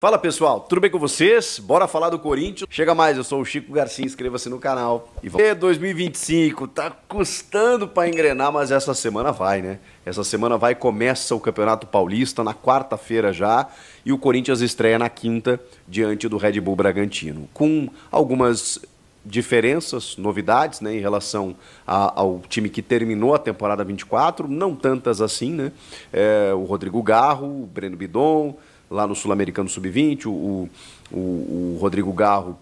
Fala pessoal, tudo bem com vocês? Bora falar do Corinthians? Chega mais, eu sou o Chico Garcia, inscreva-se no canal. E 2025, tá custando pra engrenar, mas essa semana vai, né? Essa semana vai, começa o Campeonato Paulista na quarta-feira já, e o Corinthians estreia na quinta, diante do Red Bull Bragantino. Com algumas diferenças, novidades, né, em relação ao time que terminou a temporada 24, não tantas assim, né? O Rodrigo Garro, o Breno Bidon, lá no Sul-Americano Sub-20, o Rodrigo Garro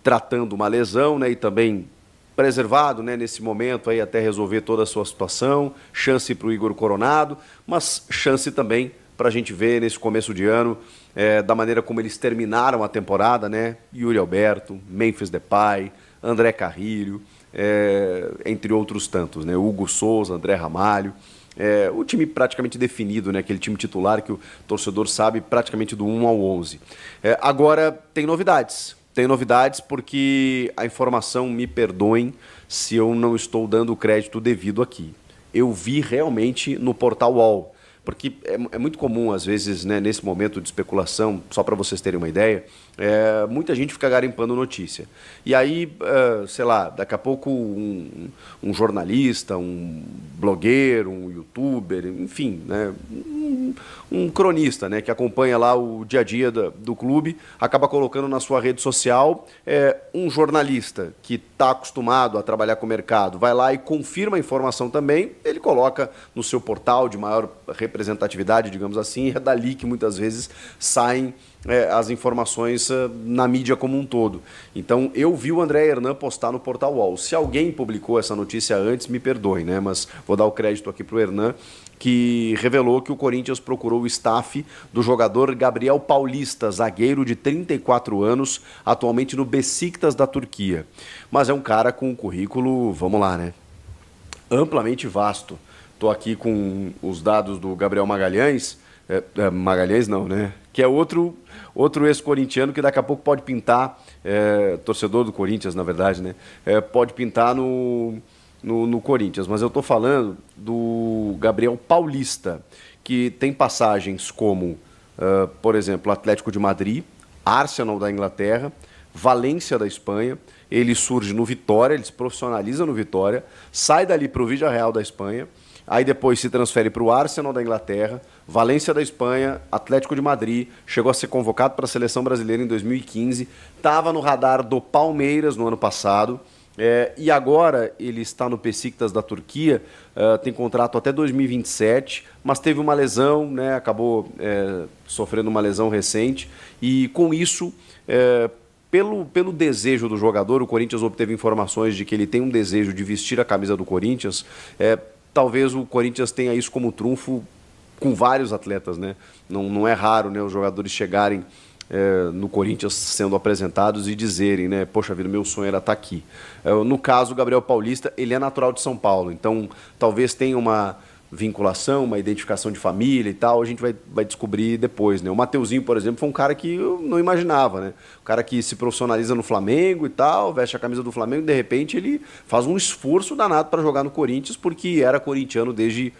tratando uma lesão, né, e também preservado, né, nesse momento aí até resolver toda a sua situação, chance para o Igor Coronado, mas chance também para a gente ver nesse começo de ano, da maneira como eles terminaram a temporada, né, Yuri Alberto, Memphis Depay, André Carrilho, entre outros tantos, né, Hugo Souza, André Ramalho. O time praticamente definido, né? Aquele time titular que o torcedor sabe praticamente do 1 ao 11. Agora, tem novidades. Tem novidades porque a informação, me perdoem se eu não estou dando o crédito devido aqui. Eu vi realmente no portal UOL, porque é muito comum, às vezes, né, nesse momento de especulação, só para vocês terem uma ideia, muita gente fica garimpando notícia. E aí, sei lá, daqui a pouco um jornalista, um blogueiro, um youtuber, enfim, né, um cronista, né, que acompanha lá o dia a dia do clube, acaba colocando na sua rede social, um jornalista que está acostumado a trabalhar com o mercado, vai lá e confirma a informação também, ele coloca no seu portal de maior representatividade, digamos assim, e é dali que muitas vezes saem as informações na mídia como um todo. Então, eu vi o André Hernan postar no portal UOL. Se alguém publicou essa notícia antes, me perdoem, né? Mas vou dar o crédito aqui para o Hernan, que revelou que o Corinthians procurou o staff do jogador Gabriel Paulista, zagueiro de 34 anos, atualmente no Besiktas da Turquia. Mas é um cara com um currículo, vamos lá, né, amplamente vasto. Estou aqui com os dados do Gabriel Magalhães, Magalhães não, né? Que é outro ex-corintiano que daqui a pouco pode pintar, torcedor do Corinthians, na verdade, né? Pode pintar no Corinthians. Mas eu estou falando do Gabriel Paulista, que tem passagens como, por exemplo, Atlético de Madrid, Arsenal da Inglaterra, Valência da Espanha. Ele surge no Vitória, ele se profissionaliza no Vitória, sai dali para o Villarreal da Espanha, aí depois se transfere para o Arsenal da Inglaterra, Valência da Espanha, Atlético de Madrid, chegou a ser convocado para a Seleção Brasileira em 2015, estava no radar do Palmeiras no ano passado, e agora ele está no Besiktas da Turquia, tem contrato até 2027, mas teve uma lesão, né, acabou sofrendo uma lesão recente, e com isso, pelo desejo do jogador, o Corinthians obteve informações de que ele tem um desejo de vestir a camisa do Corinthians. Talvez o Corinthians tenha isso como trunfo com vários atletas, né? Não é raro, né, os jogadores chegarem no Corinthians sendo apresentados e dizerem, né, poxa vida, meu sonho era estar aqui. No caso, o Gabriel Paulista, ele é natural de São Paulo, então talvez tenha uma vinculação, uma identificação de família e tal, a gente vai descobrir depois, né? O Mateuzinho, por exemplo, foi um cara que eu não imaginava, né? O cara que se profissionaliza no Flamengo e tal, veste a camisa do Flamengo e de repente ele faz um esforço danado para jogar no Corinthians porque era corintiano desde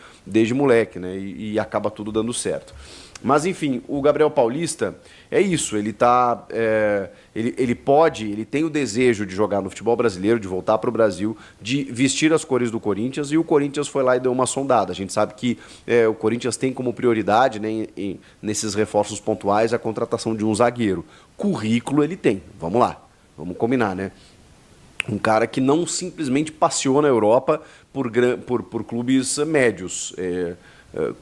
moleque, né? E acaba tudo dando certo. Mas enfim, o Gabriel Paulista é isso, ele tá, ele tem o desejo de jogar no futebol brasileiro, de voltar para o Brasil, de vestir as cores do Corinthians, e o Corinthians foi lá e deu uma sondada. A gente sabe que o Corinthians tem como prioridade, né, nesses reforços pontuais, a contratação de um zagueiro. Currículo ele tem, vamos lá, vamos combinar, né? Um cara que não simplesmente passeou na Europa por clubes médios,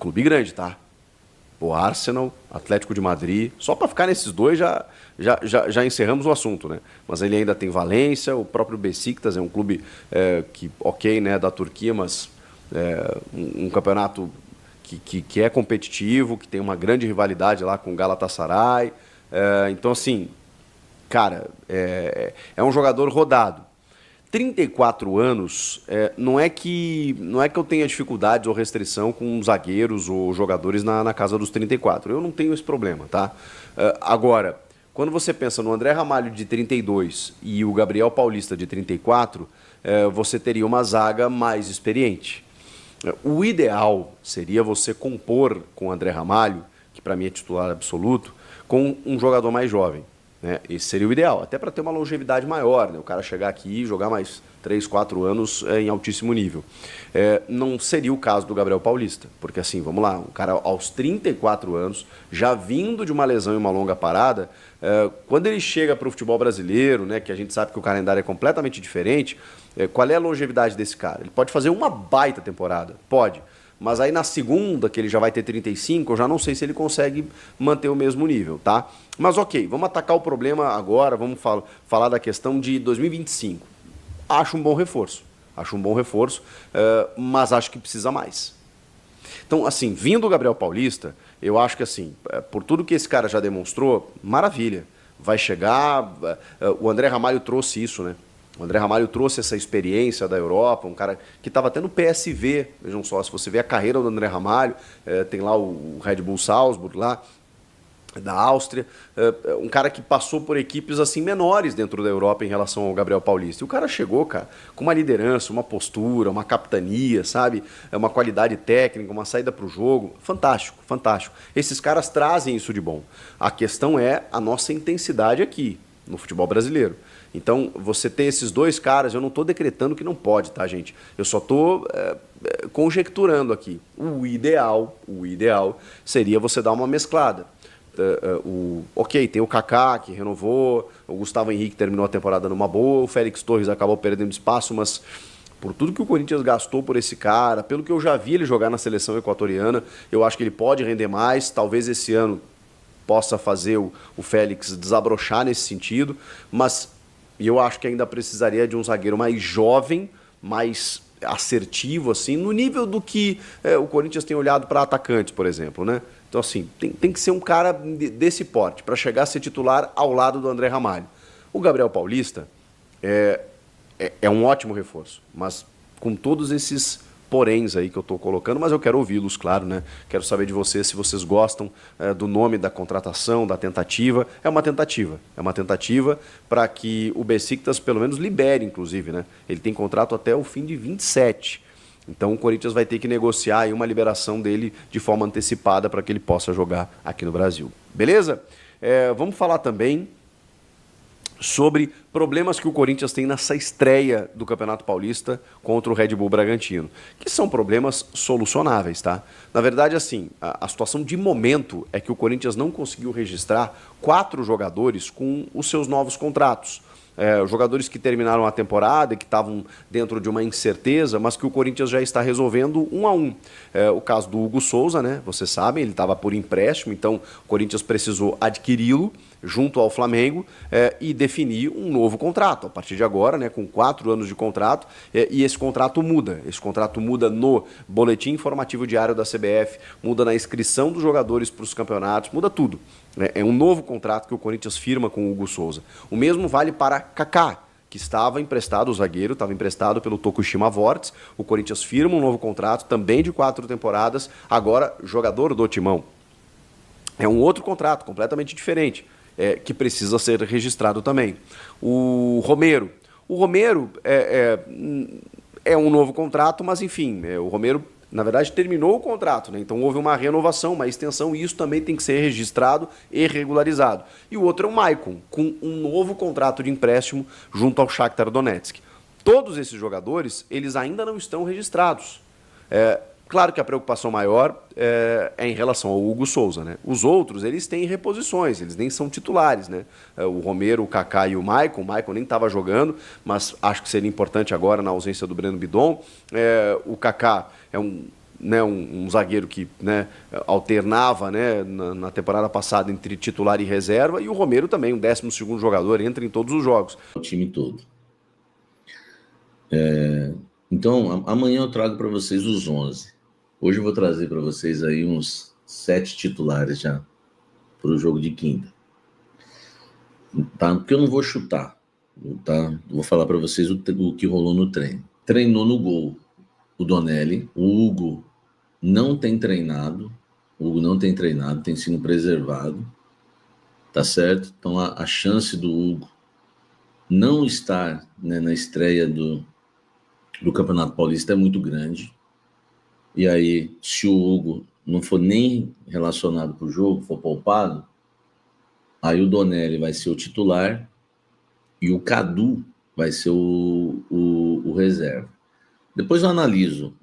clube grande, tá? O Arsenal, Atlético de Madrid, só para ficar nesses dois já encerramos o assunto, né? Mas ele ainda tem Valência, o próprio Besiktas é um clube que, ok, né, da Turquia, mas um campeonato que é competitivo, que tem uma grande rivalidade lá com o Galatasaray. Então, assim, cara, é um jogador rodado. 34 anos, não é que eu tenha dificuldades ou restrição com zagueiros ou jogadores na casa dos 34. Eu não tenho esse problema, tá? Agora, quando você pensa no André Ramalho de 32 e o Gabriel Paulista de 34, você teria uma zaga mais experiente. O ideal seria você compor com o André Ramalho, que para mim é titular absoluto, com um jogador mais jovem. Né? Esse seria o ideal, até para ter uma longevidade maior, né? O cara chegar aqui e jogar mais 3, 4 anos em altíssimo nível. Não seria o caso do Gabriel Paulista, porque assim, vamos lá, um cara aos 34 anos, já vindo de uma lesão e uma longa parada, quando ele chega para o futebol brasileiro, né, que a gente sabe que o calendário é completamente diferente, qual é a longevidade desse cara? Ele pode fazer uma baita temporada, pode. Mas aí na segunda, que ele já vai ter 35, eu já não sei se ele consegue manter o mesmo nível, tá? Mas ok, vamos atacar o problema agora, vamos falar da questão de 2025. Acho um bom reforço, mas acho que precisa mais. Então, assim, vindo o Gabriel Paulista, eu acho que assim, por tudo que esse cara já demonstrou, maravilha. Vai chegar, o André Ramalho trouxe isso, né? O André Ramalho trouxe essa experiência da Europa, um cara que estava até no PSV, vejam só, se você vê a carreira do André Ramalho, tem lá o Red Bull Salzburg, lá da Áustria, um cara que passou por equipes assim menores dentro da Europa em relação ao Gabriel Paulista. E o cara chegou, cara, com uma liderança, uma postura, uma capitania, sabe? Uma qualidade técnica, uma saída para o jogo. Fantástico, fantástico. Esses caras trazem isso de bom. A questão é a nossa intensidade aqui, no futebol brasileiro. Então, você ter esses dois caras, eu não estou decretando que não pode, tá, gente? Eu só estou conjecturando aqui. O ideal seria você dar uma mesclada. Ok, tem o Kaká, que renovou, o Gustavo Henrique terminou a temporada numa boa, o Félix Torres acabou perdendo espaço, mas por tudo que o Corinthians gastou por esse cara, pelo que eu já vi ele jogar na seleção equatoriana, eu acho que ele pode render mais, talvez esse ano possa fazer o Félix desabrochar nesse sentido, mas eu acho que ainda precisaria de um zagueiro mais jovem, mais assertivo, assim, no nível do que o Corinthians tem olhado para atacantes, por exemplo, né? Então, assim, tem que ser um cara desse porte, para chegar a ser titular ao lado do André Ramalho. O Gabriel Paulista é um ótimo reforço, mas com todos esses poréns aí que eu estou colocando, mas eu quero ouvi-los, claro, né? Quero saber de vocês se vocês gostam do nome da contratação, da tentativa. É uma tentativa para que o Besiktas pelo menos libere, inclusive, né? Ele tem contrato até o fim de 27. Então o Corinthians vai ter que negociar aí uma liberação dele de forma antecipada para que ele possa jogar aqui no Brasil. Beleza? Vamos falar também sobre problemas que o Corinthians tem nessa estreia do Campeonato Paulista contra o Red Bull Bragantino, que são problemas solucionáveis, tá? Na verdade, assim, a situação de momento é que o Corinthians não conseguiu registrar 4 jogadores com os seus novos contratos. Jogadores que terminaram a temporada e que estavam dentro de uma incerteza, mas que o Corinthians já está resolvendo um a um. O caso do Hugo Souza, né? Vocês sabem, ele estava por empréstimo, então o Corinthians precisou adquiri-lo junto ao Flamengo e definir um novo contrato. A partir de agora, né, com 4 anos de contrato, e esse contrato muda. Esse contrato muda no boletim informativo diário da CBF, muda na inscrição dos jogadores para os campeonatos, muda tudo. É um novo contrato que o Corinthians firma com o Hugo Souza. O mesmo vale para Kaká, que estava emprestado, o zagueiro, estava emprestado pelo Tokushima Vortis. O Corinthians firma um novo contrato, também de 4 temporadas, agora jogador do Timão. É um outro contrato, completamente diferente, que precisa ser registrado também. O Romero é um novo contrato, mas enfim, o Romero, na verdade, terminou o contrato, né? Então houve uma renovação, uma extensão, e isso também tem que ser registrado e regularizado. E o outro é o Maicon, com um novo contrato de empréstimo junto ao Shakhtar Donetsk. Todos esses jogadores, eles ainda não estão registrados. Claro que a preocupação maior é em relação ao Hugo Souza, né? Os outros, eles têm reposições, eles nem são titulares, né? O Romero, o Kaká e o Maicon nem estava jogando, mas acho que seria importante agora na ausência do Breno Bidon. O Kaká é um zagueiro que, né, alternava, né, na temporada passada entre titular e reserva, e o Romero também, um 12º jogador, entra em todos os jogos. O time todo. Então, amanhã eu trago para vocês os 11. Hoje eu vou trazer para vocês aí uns 7 titulares já para o jogo de quinta. Tá? Porque eu não vou chutar, tá? Vou falar para vocês o que rolou no treino. Treinou no gol o Donelli. O Hugo não tem treinado. Tem sido preservado. Tá certo? Então a chance do Hugo não estar, né, na estreia do Campeonato Paulista é muito grande. E aí, se o Hugo não for nem relacionado para o jogo, for poupado, Aí o Donelli vai ser o titular e o Cadu vai ser o reserva. Depois eu analiso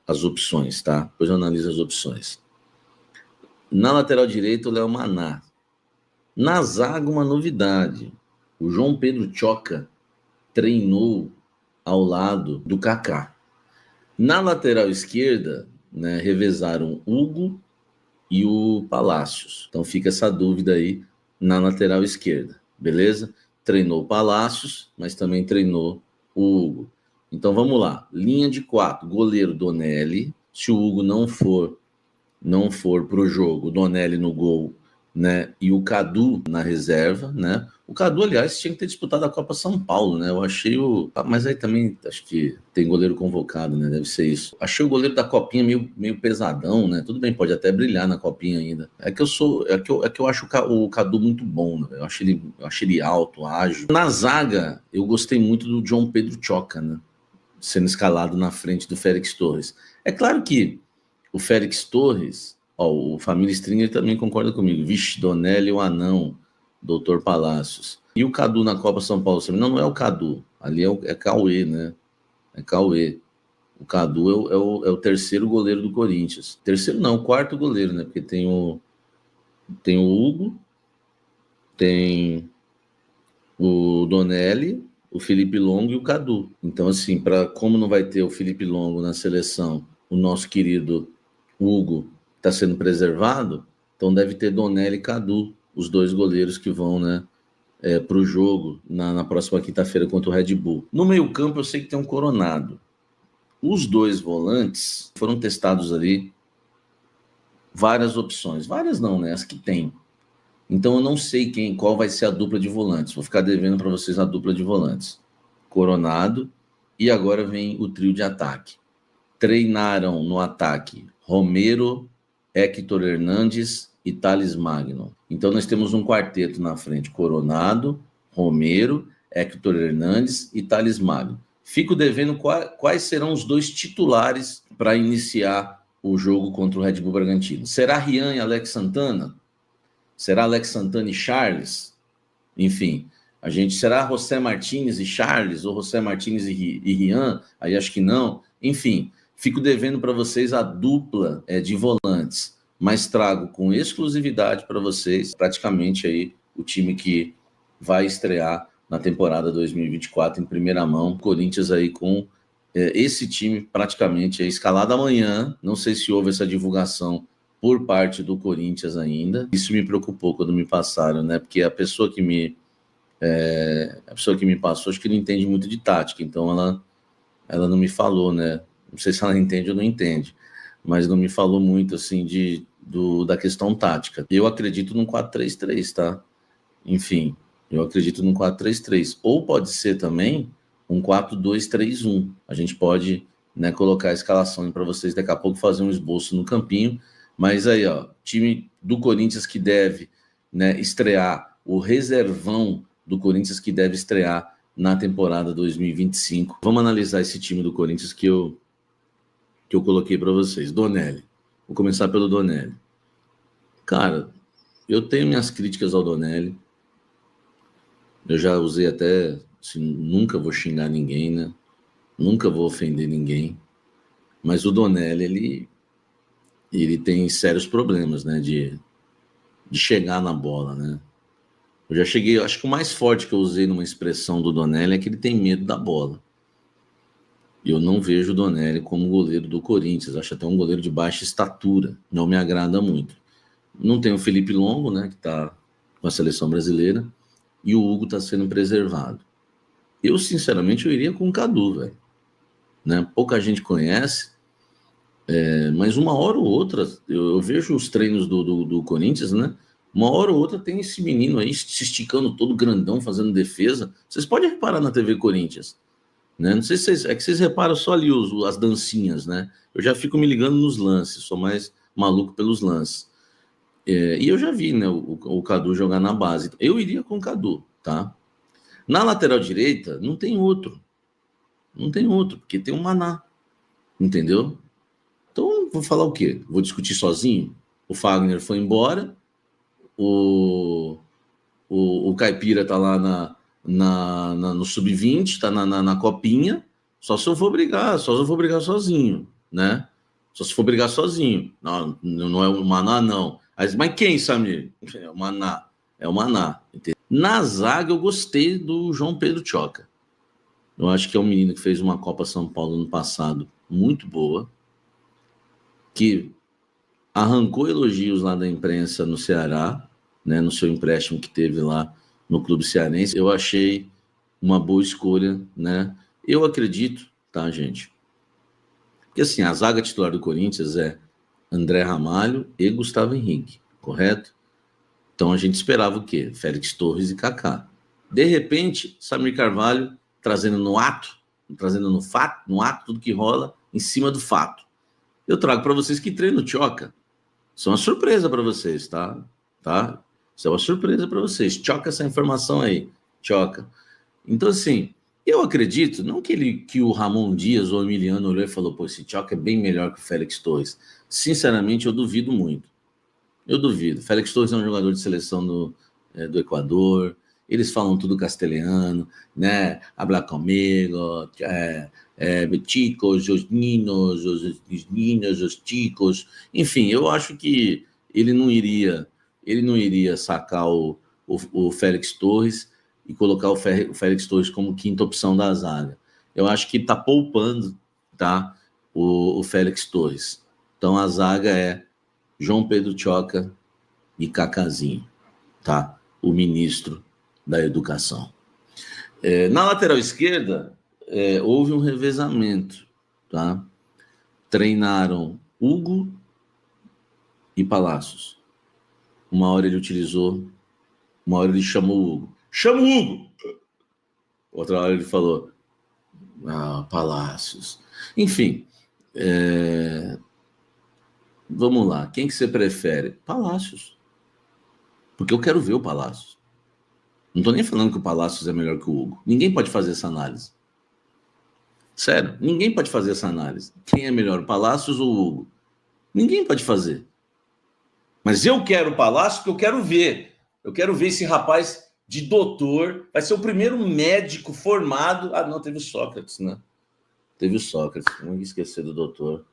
as opções, tá? Depois eu analiso as opções. Na lateral direita, o Léo Maná. Na zaga, uma novidade. O João Pedro Choca treinou ao lado do Kaká. Na lateral esquerda, né, revezaram Hugo e o Palácios. Então fica essa dúvida aí na lateral esquerda, beleza? Treinou o Palácios, mas também treinou o Hugo. Então vamos lá. Linha de 4, goleiro Donelli. Se o Hugo não for para o jogo, Donelli no gol, né? E o Cadu na reserva, né? O Cadu, aliás, tinha que ter disputado a Copa São Paulo, né? Eu achei o... Mas aí também acho que tem goleiro convocado, né? Deve ser isso. Achei o goleiro da Copinha meio pesadão, né? Tudo bem, pode até brilhar na Copinha ainda. É que eu acho o Cadu muito bom, né? Eu acho ele alto, ágil. Na zaga, eu gostei muito do João Pedro Choca, né? Sendo escalado na frente do Félix Torres. É claro que o Félix Torres, ó, o Família Stringer também concorda comigo. Vixe, Donelli, o anão, Doutor Palácios. E o Cadu na Copa São Paulo? Não é o Cadu. Ali é Cauê, né? É Cauê. O Cadu é o terceiro goleiro do Corinthians. Terceiro não, o quarto goleiro, né? Porque tem o Hugo, tem o Donelli, o Felipe Longo e o Cadu. Então, assim, como não vai ter o Felipe Longo na seleção, o nosso querido Hugo está sendo preservado, então deve ter Donelli e Cadu, os dois goleiros que vão, né, para o jogo na próxima quinta-feira contra o Red Bull. No meio-campo, eu sei que tem um Coronado. Os dois volantes foram testados ali várias opções. Várias não, né? As que tem. Então eu não sei qual vai ser a dupla de volantes. Vou ficar devendo para vocês a dupla de volantes. Coronado e agora vem o trio de ataque. Treinaram no ataque Romero, Héctor Hernandes e Thales Magno. Então nós temos um quarteto na frente: Coronado, Romero, Héctor Hernandes e Thales Magno. Fico devendo quais serão os dois titulares para iniciar o jogo contra o Red Bull Bragantino. Será Rian e Alex Santana? Será Alex Santana e Charles? Enfim, será José Martínez e Charles ou José Martínez e Rian? Aí acho que não. Enfim, fico devendo para vocês a dupla de volantes, mas trago com exclusividade para vocês praticamente aí o time que vai estrear na temporada 2024 em primeira mão. Corinthians aí com esse time praticamente escalado amanhã. Não sei se houve essa divulgação por parte do Corinthians ainda. Isso me preocupou quando me passaram, né? Porque a pessoa que me passou, acho que não entende muito de tática, então ela não me falou, né? Não sei se ela entende ou não entende, mas não me falou muito, assim, da questão tática. Eu acredito num 4-3-3, tá? Enfim, eu acredito num 4-3-3. Ou pode ser também um 4-2-3-1. A gente pode, né, colocar a escalação para vocês daqui a pouco, fazer um esboço no campinho. Mas aí, ó, time do Corinthians que deve, né, estrear, o reservão do Corinthians que deve estrear na temporada 2025. Vamos analisar esse time do Corinthians que eu coloquei para vocês. Donelli. Vou começar pelo Donelli. Cara, eu tenho minhas críticas ao Donelli. Eu já usei até, assim, nunca vou xingar ninguém, né? Nunca vou ofender ninguém. Mas o Donelli, ele tem sérios problemas, né? De chegar na bola, né? Eu já cheguei, acho que o mais forte que eu usei numa expressão do Donelli é que ele tem medo da bola. Eu não vejo o Donelli como goleiro do Corinthians, acho até um goleiro de baixa estatura, não me agrada muito. Não tem o Felipe Longo, né, que está com a seleção brasileira, e o Hugo está sendo preservado. Eu, sinceramente, eu iria com o Cadu, velho. Né? Pouca gente conhece, mas uma hora ou outra, eu vejo os treinos do Corinthians, né? Uma hora ou outra tem esse menino aí se esticando todo grandão, fazendo defesa. Vocês podem reparar na TV Corinthians, né? Não sei se vocês reparam só ali as dancinhas, né? Eu já fico me ligando nos lances, sou mais maluco pelos lances. E eu já vi, né, o Cadu jogar na base. Eu iria com o Cadu, tá? Na lateral direita, não tem outro. Não tem outro, porque tem um Maná, entendeu? Então, vou falar o quê? Vou discutir sozinho? O Fagner foi embora, o o Caipira tá lá no Sub-20, tá na copinha, só se eu for brigar sozinho, né? Só se for brigar sozinho. Não é o Maná, não. Mas quem, Samir? É o Maná. É o Maná. Entendeu? Na zaga, eu gostei do João Pedro Tchoca. Eu acho que é um menino que fez uma Copa São Paulo no passado muito boa, que arrancou elogios lá da imprensa no Ceará, né, no seu empréstimo que teve lá no clube cearense. Eu achei uma boa escolha, né? Eu acredito, tá, gente? Porque assim, a zaga titular do Corinthians é André Ramalho e Gustavo Henrique, correto? Então a gente esperava o quê? Félix Torres e Kaká. De repente, Samir Carvalho trazendo no ato, trazendo no fato, no ato tudo que rola em cima do fato. Eu trago para vocês que treino Tchoca. Isso é uma surpresa para vocês, tá? Isso é uma surpresa para vocês. Tchoca essa informação aí. Tchoca. Então, assim, eu acredito, não que o Ramon Dias ou o Emiliano olhou e falou, pô, esse Tchoca é bem melhor que o Félix Torres. Sinceramente, eu duvido muito. Eu duvido. Félix Torres é um jogador de seleção do Equador. Eles falam tudo castelhano, né? Habla comigo, chicos, os ninos, os chicos. Enfim, eu acho que ele não iria sacar o Félix Torres e colocar o Félix Torres como quinta opção da zaga. Eu acho que está poupando, tá, o Félix Torres. Então a zaga é João Pedro Tchoca e Cacazinho, tá? O ministro da Educação. Na lateral esquerda, houve um revezamento, tá? Treinaram Hugo e Palácios. Uma hora ele chamou o Hugo. Chama o Hugo! Outra hora ele falou, Palácios. Enfim, vamos lá. Quem que você prefere? Palácios. Porque eu quero ver o Palácios. Não estou nem falando que o Palácios é melhor que o Hugo. Ninguém pode fazer essa análise. Sério, ninguém pode fazer essa análise. Quem é melhor, o Palácios ou o Hugo? Ninguém pode fazer. Mas eu quero o Palácio porque eu quero ver. Eu quero ver esse rapaz de doutor. Vai ser o primeiro médico formado. Não, teve o Sócrates, né? Teve o Sócrates. Não ia esquecer do doutor.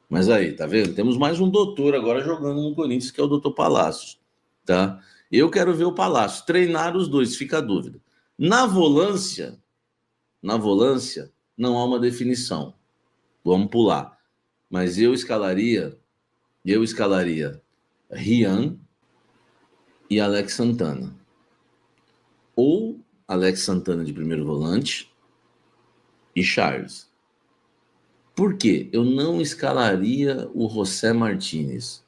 Mas aí, tá vendo? Temos mais um doutor agora jogando no Corinthians, que é o doutor Palácios, tá? Eu quero ver o Palácio treinar os dois, fica a dúvida. Na volância, não há uma definição. Vamos pular. Mas eu escalaria Rian e Alex Santana. Ou Alex Santana de primeiro volante e Charles. Por quê? Eu não escalaria o José Martínez.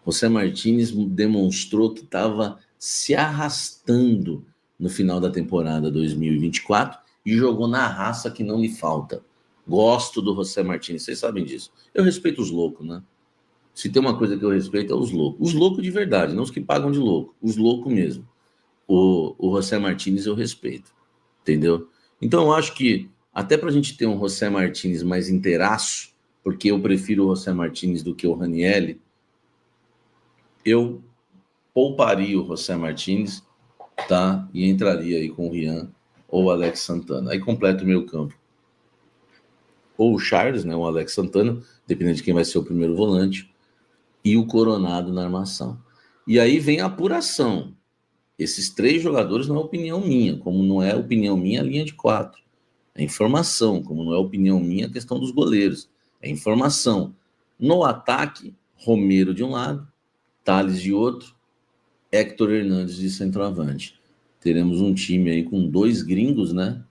José Martínez demonstrou que estava se arrastando no final da temporada 2024 e jogou na raça que não lhe falta. Gosto do José Martínez, vocês sabem disso. Eu respeito os loucos, né? Se tem uma coisa que eu respeito é os loucos. Os loucos de verdade, não os que pagam de louco. Os loucos mesmo. O José Martínez eu respeito. Entendeu? Então eu acho que até para a gente ter um José Martínez mais inteiraço, porque eu prefiro o José Martínez do que o Ranieri, eu pouparia o José Martínez, tá? E entraria aí com o Rian ou o Alex Santana. Aí completa o meio campo. Ou o Charles, né? O Alex Santana, dependendo de quem vai ser o primeiro volante, e o Coronado na armação. E aí vem a apuração. Esses três jogadores não é opinião minha, como não é opinião minha a linha de 4. É informação, como não é opinião minha a questão dos goleiros. É informação. No ataque, Romero de um lado, Thales de outro, Héctor Hernandes de centroavante. Teremos um time aí com 2 gringos, né?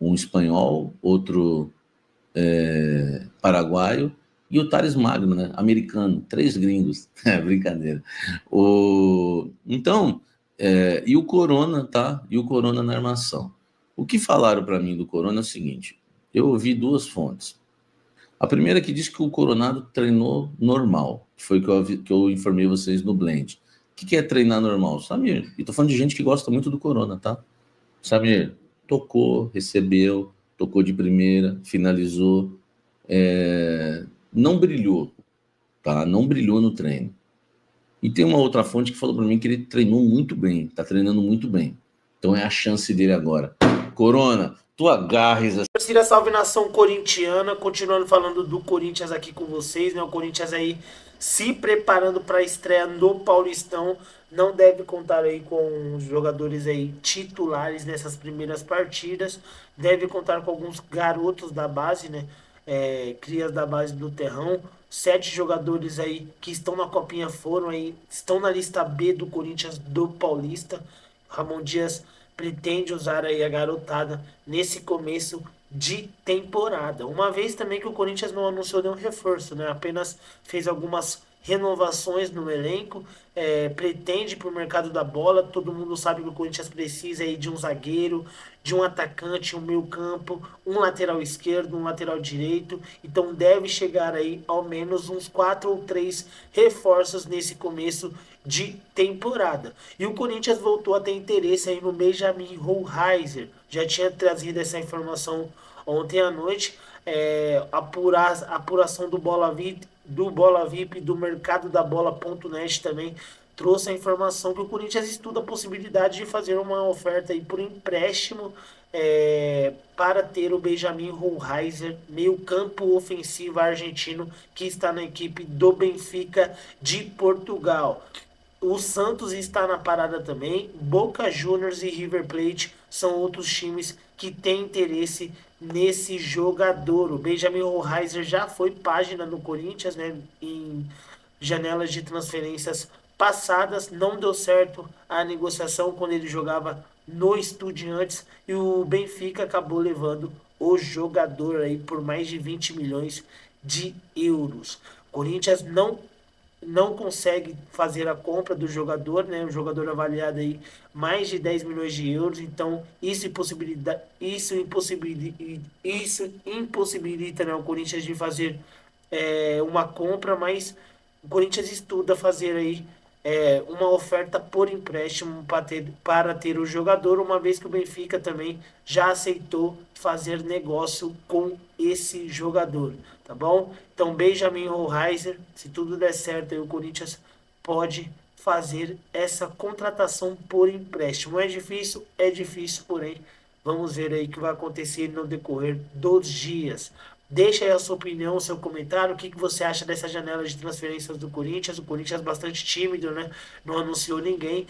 Um espanhol, outro paraguaio e o Thales Magno, né? Americano. 3 gringos. É brincadeira. Então, e o Corona, tá? E o Corona na armação. O que falaram para mim do Corona é o seguinte. Eu ouvi 2 fontes. A primeira que diz que o Coronado treinou normal, que foi que eu informei vocês no Blend. O que é treinar normal? Samir, e tô falando de gente que gosta muito do Corona, tá? Samir, tocou, recebeu, tocou de primeira, finalizou, não brilhou, tá? Não brilhou no treino. E tem uma outra fonte que falou para mim que ele treinou muito bem, tá treinando muito bem. Então é a chance dele agora. Corona, tu agarres. Torcida Salve Nação Corintiana, continuando falando do Corinthians aqui com vocês, né? O Corinthians aí se preparando para a estreia no Paulistão, não deve contar aí com os jogadores aí titulares nessas primeiras partidas, deve contar com alguns garotos da base, né? Crias da base do Terrão. 7 jogadores aí que estão na Copinha foram aí, estão na lista B do Corinthians do Paulista. Ramon Dias pretende usar aí a garotada nesse começo de temporada. Uma vez também que o Corinthians não anunciou nenhum reforço, né? Apenas fez algumas renovações no elenco, pretende para o mercado da bola. Todo mundo sabe que o Corinthians precisa aí de um zagueiro, de um atacante, um meio campo, um lateral esquerdo, um lateral direito. Então deve chegar aí ao menos uns 4 ou 3 reforços nesse começo de temporada. E o Corinthians voltou a ter interesse aí no Benjamin Hohlheiser. Já tinha trazido essa informação ontem à noite. Apuração do Bola VIP, do mercado da bola.net também trouxe a informação que o Corinthians estuda a possibilidade de fazer uma oferta aí por empréstimo para ter o Benjamin Hohlheiser, meio campo ofensivo argentino, que está na equipe do Benfica de Portugal. O Santos está na parada também. Boca Juniors e River Plate são outros times que têm interesse nesse jogador. O Benjamin Hohlheiser já foi página no Corinthians, né, em janelas de transferências passadas. Não deu certo a negociação quando ele jogava no Estudiantes e o Benfica acabou levando o jogador aí por mais de 20 milhões de euros. Corinthians não consegue fazer a compra do jogador, né? O jogador avaliado aí mais de 10 milhões de euros, então isso impossibilita, né, o Corinthians de fazer uma compra, mas o Corinthians estuda fazer aí uma oferta por empréstimo para ter o jogador, uma vez que o Benfica também já aceitou fazer negócio com esse jogador, tá bom? Então, Benjamin Hohlheiser, se tudo der certo, aí o Corinthians pode fazer essa contratação por empréstimo. É difícil, porém, vamos ver aí o que vai acontecer no decorrer dos dias. Deixa aí a sua opinião, o seu comentário, o que você acha dessa janela de transferências do Corinthians. O Corinthians é bastante tímido, né? Não anunciou ninguém.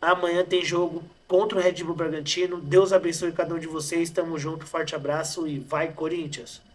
Amanhã tem jogo contra o Red Bull Bragantino. Deus abençoe cada um de vocês. Tamo junto, forte abraço e vai Corinthians!